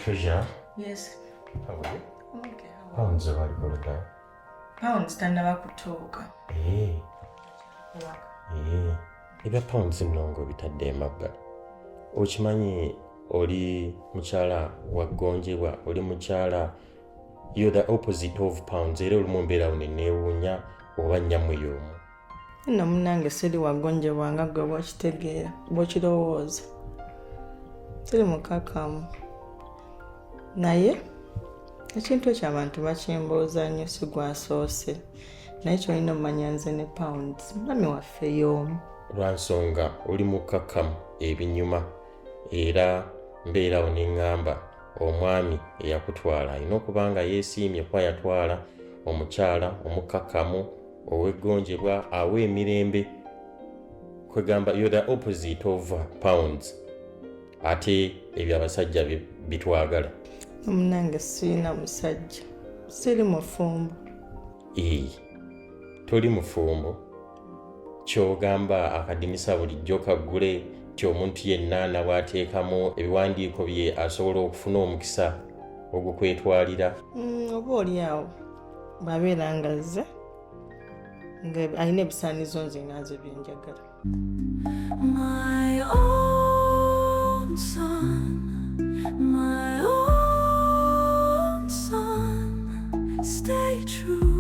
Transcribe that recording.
Treasure. Yes. How are you? Okay. Pounds are like good now. Pounds tannaba kutuuka. Ebya pounds nongo bitadde emabbali. Okimanyi oli mukyala waggonjebwa, oli mukyala, you're the opposite of pounds. Era olumu mbeerawo ne neewuunya oba nnyamwe y'omu. Nno munnange siri waggonjebwa nga ggwe bw'okitegeera, bw'okirowooza. Siri mukakamu. Naye ekintu ekyo abantu bakimbuuza nnyo si gwasoose. Naye kyolina omumanya nze ne pounds mwami waffe y'omu. Lwa nsonga oli mukakamu ebinyuma era mbeerawo ne ŋŋamba omwami eyakutwala alina okuba nga yeesiimye kuba yatwala omukyala omukakamu ow'eggonjebwa aw'emirembe. Kwegamba you're the opposite of pounds. Ate ebyo abasajja bitwagala. Omunnange sirina musajja, siri mufumbo. Toli mufumbo. Kyogamba akadinisa bulijjo kaggule ti omuntu yenna n'abwateekamu ebiwandiiko bye asobola okufuna omukisa ogukwetwalira. Oba oli awo bw'abeera nga azze nga alina ebisaanizo nze nganze byenjagala. My own son, my own son, stay true.